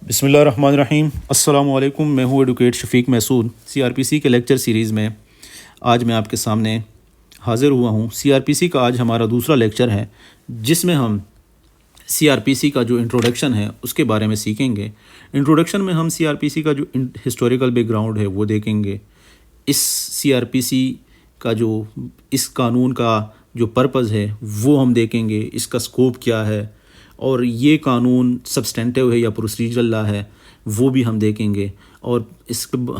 بسم اللہ الرحمن الرحیم۔ السلام علیکم، میں ہوں ایڈوکیٹ شفیق محسود۔ سی آر پی سی کے لیکچر سیریز میں آج میں آپ کے سامنے حاضر ہوا ہوں۔ سی آر پی سی کا آج ہمارا دوسرا لیکچر ہے، جس میں ہم سی آر پی سی کا جو انٹروڈکشن ہے اس کے بارے میں سیکھیں گے۔ انٹروڈکشن میں ہم سی آر پی سی کا جو ہسٹوریکل بیک گراؤنڈ ہے وہ دیکھیں گے۔ اس سی آر پی سی کا جو اس قانون کا جو پرپز ہے وہ ہم دیکھیں گے، اس کا سکوپ کیا ہے، اور یہ قانون سبسٹینٹیو ہے یا پروسیجرل لا ہے وہ بھی ہم دیکھیں گے۔ اور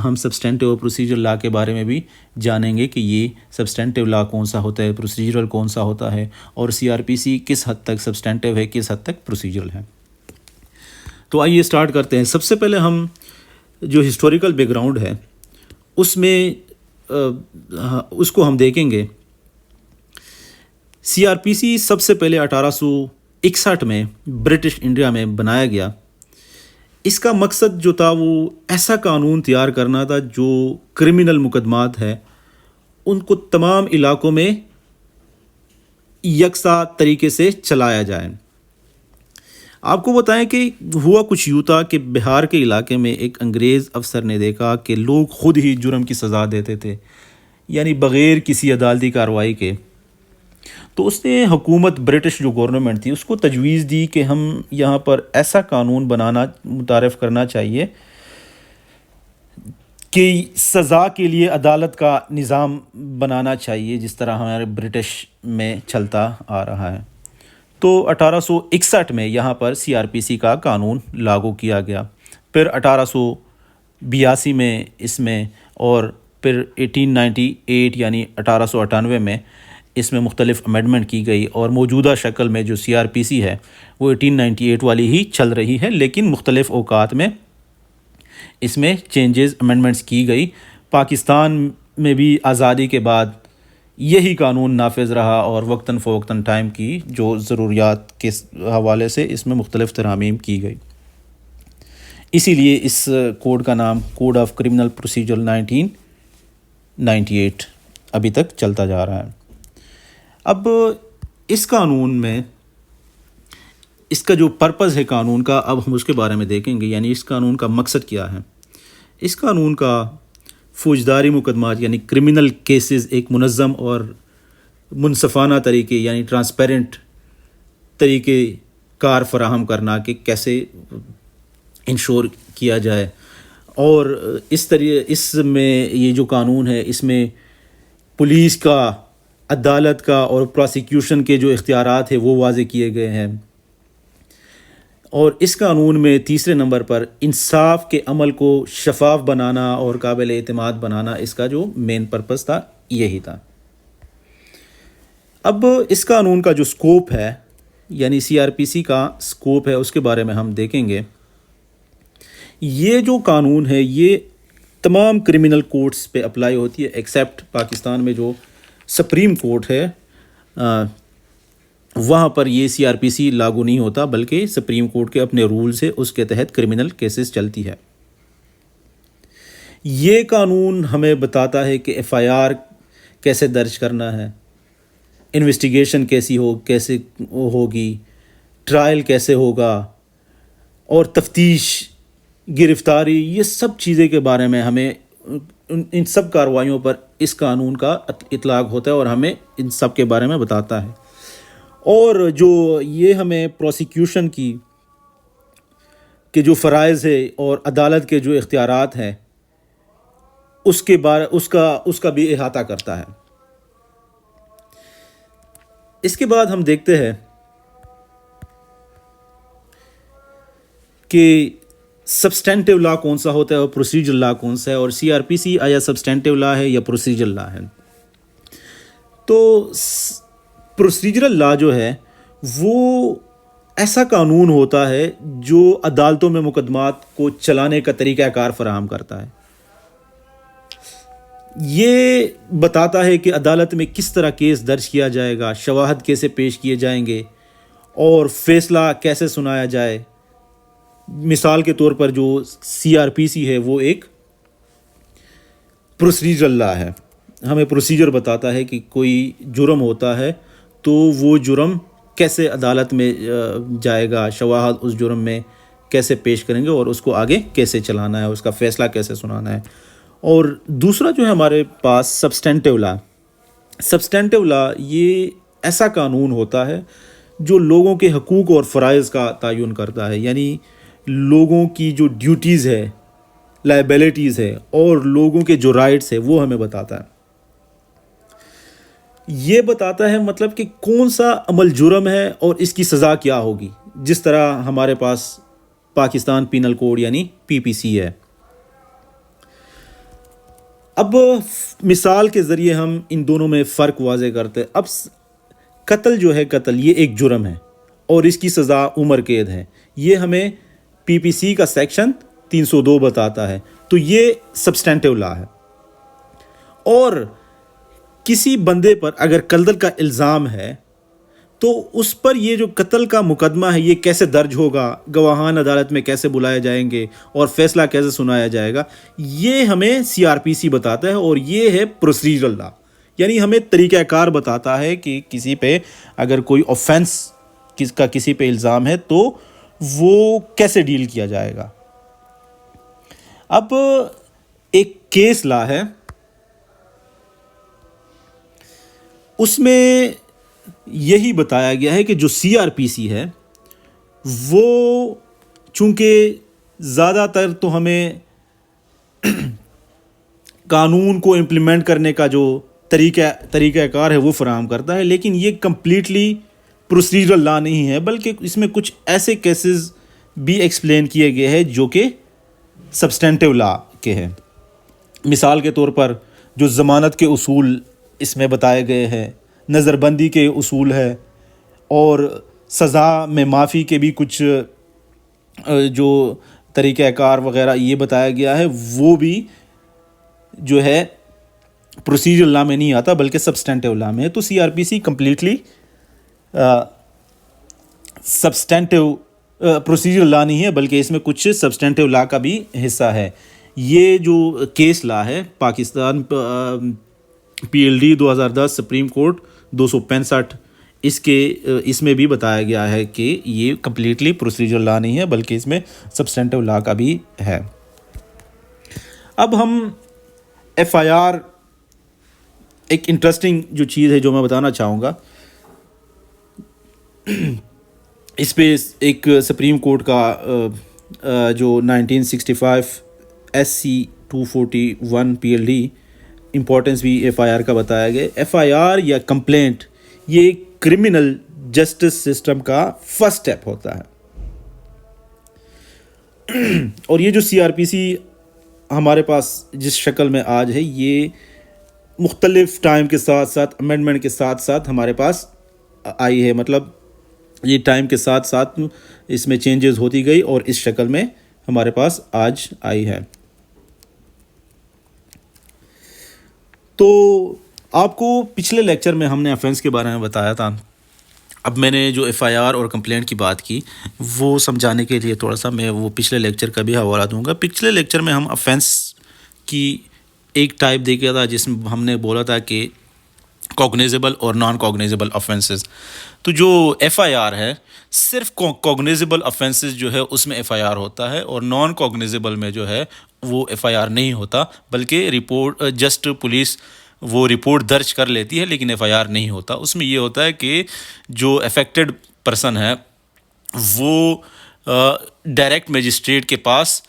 ہم سبسٹینٹیو اور پروسیجرل لا کے بارے میں بھی جانیں گے کہ یہ سبسٹینٹیو لا کون سا ہوتا ہے، پروسیجرل کون سا ہوتا ہے، اور سی آر پی سی کس حد تک سبسٹینٹیو ہے، کس حد تک پروسیجرل ہے۔ تو آئیے اسٹارٹ کرتے ہیں۔ سب سے پہلے ہم جو ہسٹوریکل بیک گراؤنڈ ہے اس میں اس کو ہم دیکھیں گے۔ سی آر پی سی سب سے پہلے 1861 میں برٹش انڈیا میں بنایا گیا۔ اس کا مقصد جو تھا وہ ایسا قانون تیار کرنا تھا جو کرمنل مقدمات ہے ان کو تمام علاقوں میں یکساں طریقے سے چلایا جائے۔ آپ کو بتائیں کہ ہوا کچھ یوں تھا کہ بہار کے علاقے میں ایک انگریز افسر نے دیکھا کہ لوگ خود ہی جرم کی سزا دیتے تھے، یعنی بغیر کسی عدالتی کارروائی کے۔ تو اس نے حکومت برٹش جو گورنمنٹ تھی اس کو تجویز دی کہ ہم یہاں پر ایسا قانون متعارف کرنا چاہیے کہ سزا کے لیے عدالت کا نظام بنانا چاہیے، جس طرح ہمارے برٹش میں چلتا آ رہا ہے۔ تو 1861 میں یہاں پر سی آر پی سی کا قانون لاگو کیا گیا۔ پھر 1882 میں اس میں، اور پھر 1898 یعنی 1898 میں اس میں مختلف امینڈمنٹ کی گئی، اور موجودہ شکل میں جو سی آر پی سی ہے وہ 1898 والی ہی چل رہی ہے، لیکن مختلف اوقات میں اس میں چینجز امینڈمنٹس کی گئی۔ پاکستان میں بھی آزادی کے بعد یہی قانون نافذ رہا، اور وقتاً فوقتاً ٹائم کی جو ضروریات کے حوالے سے اس میں مختلف ترامیم کی گئی۔ اسی لیے اس کوڈ کا نام کوڈ آف کرمنل پروسیجر 1998 ابھی تک چلتا جا رہا ہے۔ اب اس قانون میں اس کا جو پرپز ہے قانون کا، اب ہم اس کے بارے میں دیکھیں گے، یعنی اس قانون کا مقصد کیا ہے۔ اس قانون کا فوجداری مقدمات یعنی کرمنل کیسز ایک منظم اور منصفانہ طریقے یعنی ٹرانسپیرنٹ طریقے کار فراہم کرنا کہ کیسے انشور کیا جائے، اور اس میں یہ جو قانون ہے اس میں پولیس کا، عدالت کا اور پراسیکیوشن کے جو اختیارات ہیں وہ واضح کیے گئے ہیں۔ اور اس قانون میں تیسرے نمبر پر انصاف کے عمل کو شفاف بنانا اور قابل اعتماد بنانا اس کا جو مین پرپس تھا یہی تھا۔ اب اس قانون کا جو سکوپ ہے، یعنی سی آر پی سی کا سکوپ ہے، اس کے بارے میں ہم دیکھیں گے۔ یہ جو قانون ہے یہ تمام کرمنل کورٹس پہ اپلائی ہوتی ہے، ایکسیپٹ پاکستان میں جو سپریم کورٹ ہے وہاں پر یہ سی آر پی سی لاگو نہیں ہوتا، بلکہ سپریم کورٹ کے اپنے رولز ہے، اس کے تحت کرمنل کیسز چلتی ہے۔ یہ قانون ہمیں بتاتا ہے کہ ایف آئی آر کیسے درج کرنا ہے، انویسٹیگیشن کیسے ہوگی، ٹرائل کیسے ہوگا، اور تفتیش، گرفتاری، یہ سب چیزیں کے بارے میں ہمیں ان سب کارروائیوں پر اس قانون کا اطلاق ہوتا ہے اور ہمیں ان سب کے بارے میں بتاتا ہے۔ اور جو یہ ہمیں پروسیکیوشن کے جو فرائض ہے اور عدالت کے جو اختیارات ہیں اس کا بھی احاطہ کرتا ہے۔ اس کے بعد ہم دیکھتے ہیں کہ سبسٹینٹیو لا کون سا ہوتا ہے اور پروسیجرل لا کون سا ہے، اور سی آر پی سی آیا سبسٹینٹیو لا ہے یا پروسیجرل لا ہے۔ تو پروسیجرل لا جو ہے وہ ایسا قانون ہوتا ہے جو عدالتوں میں مقدمات کو چلانے کا طریقہ کار فراہم کرتا ہے۔ یہ بتاتا ہے کہ عدالت میں کس طرح کیس درج کیا جائے گا، شواہد کیسے پیش کیے جائیں گے، اور فیصلہ کیسے سنایا جائے۔ مثال کے طور پر جو سی آر پی سی ہے وہ ایک پروسیجرل لا ہے، ہمیں پروسیجر بتاتا ہے کہ کوئی جرم ہوتا ہے تو وہ جرم کیسے عدالت میں جائے گا، شواہد اس جرم میں کیسے پیش کریں گے اور اس کو آگے کیسے چلانا ہے، اس کا فیصلہ کیسے سنانا ہے۔ اور دوسرا جو ہے ہمارے پاس سبسٹینٹیو لا۔ سبسٹینٹیو لا یہ ایسا قانون ہوتا ہے جو لوگوں کے حقوق اور فرائض کا تعین کرتا ہے، یعنی لوگوں کی جو ڈیوٹیز ہے، لائبلٹیز ہے اور لوگوں کے جو رائٹس ہے وہ ہمیں بتاتا ہے۔ یہ بتاتا ہے مطلب کہ کون سا عمل جرم ہے اور اس کی سزا کیا ہوگی، جس طرح ہمارے پاس پاکستان پینل کوڈ یعنی PPC ہے۔ اب مثال کے ذریعے ہم ان دونوں میں فرق واضح کرتے ہیں۔ اب قتل جو ہے، قتل یہ ایک جرم ہے اور اس کی سزا عمر قید ہے، یہ ہمیں PPC کا سیکشن 302 بتاتا ہے، تو یہ سبسٹینٹیو لا ہے۔ اور کسی بندے پر اگر قتل کا الزام ہے تو اس پر یہ جو قتل کا مقدمہ ہے یہ کیسے درج ہوگا، گواہان عدالت میں کیسے بلائے جائیں گے اور فیصلہ کیسے سنایا جائے گا، یہ ہمیں CRPC بتاتا ہے۔ اور یہ ہے پروسیجرل لا، یعنی ہمیں طریقہ کار بتاتا ہے کہ کسی پہ اگر کوئی آفینس کا کسی پہ الزام ہے تو وہ کیسے ڈیل کیا جائے گا۔ اب ایک کیس لا ہے، اس میں یہی بتایا گیا ہے کہ جو CRPC ہے وہ چونکہ زیادہ تر تو ہمیں قانون کو امپلیمنٹ کرنے کا جو طریقہ کار ہے وہ فراہم کرتا ہے، لیکن یہ کمپلیٹلی پروسیجرل لا نہیں ہے، بلکہ اس میں کچھ ایسے کیسز بھی ایکسپلین کیے گئے ہیں جو کہ سبسٹینٹیو لا کے ہیں۔ مثال کے طور پر جو ضمانت کے اصول اس میں بتائے گئے ہیں، نظر بندی کے اصول ہے، اور سزا میں معافی کے بھی کچھ جو طریقہ کار وغیرہ یہ بتایا گیا ہے، وہ بھی جو ہے پروسیجرل لا میں نہیں آتا بلکہ سبسٹینٹیو لا میں ہے۔ تو CRPC کمپلیٹلی سبسٹینٹیو پروسیجرل لا نہیں ہے بلکہ اس میں کچھ سبسٹینٹیو لا کا بھی حصہ ہے۔ یہ جو کیس لا ہے پاکستان PLD 2010 سپریم کورٹ 265، اس میں بھی بتایا گیا ہے کہ یہ کمپلیٹلی پروسیجرل لا نہیں ہے بلکہ اس میں سبسٹینٹیو لا کا بھی ہے۔ اب ہم FIR، ایک انٹرسٹنگ جو چیز ہے جو میں بتانا چاہوں گا، اس پہ ایک سپریم کورٹ کا جو 1965 SC 241 PLD امپورٹنس بھی FIR کا بتایا گیا۔ FIR یا کمپلینٹ یہ کرمنل جسٹس سسٹم کا فرسٹ سٹیپ ہوتا ہے، اور یہ جو CRPC ہمارے پاس جس شکل میں آج ہے یہ مختلف ٹائم کے ساتھ ساتھ امینڈمنٹ کے ساتھ ساتھ ہمارے پاس آئی ہے، مطلب یہ ٹائم کے ساتھ ساتھ اس میں چینجز ہوتی گئی اور اس شکل میں ہمارے پاس آج آئی ہے۔ تو آپ کو پچھلے لیکچر میں ہم نے آفینس کے بارے میں بتایا تھا، اب میں نے جو FIR اور کمپلینٹ کی بات کی وہ سمجھانے کے لیے تھوڑا سا میں وہ پچھلے لیکچر کا بھی حوالہ دوں گا۔ پچھلے لیکچر میں ہم آفینس کی ایک ٹائپ دیکھا تھا جس میں ہم نے بولا تھا کہ کوگنیزیبل اور نان کوگنیزیبل آفینسز۔ تو جو FIR ہے صرف کوگنیزیبل آفینسز جو ہے اس میں FIR ہوتا ہے، اور نان کوگنیزیبل میں جو ہے وہ FIR نہیں ہوتا، بلکہ رپورٹ جسٹ پولیس وہ رپورٹ درج کر لیتی ہے لیکن FIR نہیں ہوتا۔ اس میں یہ ہوتا ہے کہ جو افیکٹڈ پرسن ہے وہ ڈائریکٹ مجسٹریٹ کے پاس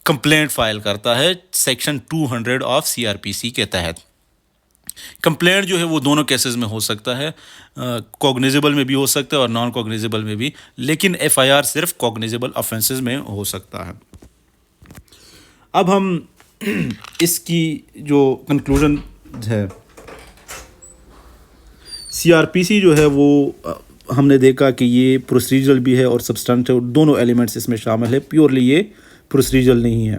کمپلینٹ فائل کرتا ہے سیکشن 200 آف CRPC کے تحت۔ کمپلینٹ جو ہے وہ دونوں کیسز میں ہو سکتا ہے، کوگنیزیبل میں بھی ہو سکتا ہے اور نان کوگنیزیبل میں بھی، لیکن FIR صرف کوگنیزیبل آفینسز میں ہو سکتا ہے۔ اب ہم اس کی جو کنکلوژن ہے، CRPC جو ہے وہ ہم نے دیکھا کہ یہ پروسیجرل بھی ہے اور سبسٹینٹیو، دونوں ایلیمنٹس اس میں شامل ہے، پیورلی یہ پروسیجرل نہیں ہے۔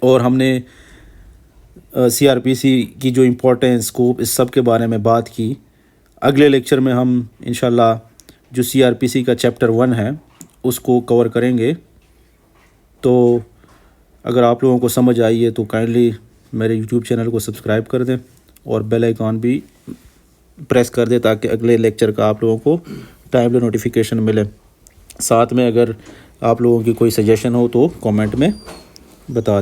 اور ہم نے CRPC کی جو امپورٹنس، اسکوپ، اس سب کے بارے میں بات کی۔ اگلے لیکچر میں ہم انشاءاللہ جو CRPC کا چیپٹر 1 ہے اس کو کور کریں گے۔ تو اگر آپ لوگوں کو سمجھ آئی ہے تو کائنڈلی میرے یوٹیوب چینل کو سبسکرائب کر دیں اور بیل آئیکن بھی پریس کر دیں تاکہ اگلے لیکچر کا آپ لوگوں کو ٹائملی نوٹیفیکیشن ملے۔ ساتھ میں اگر آپ لوگوں کی کوئی سجیشن ہو تو کامنٹ میں بتا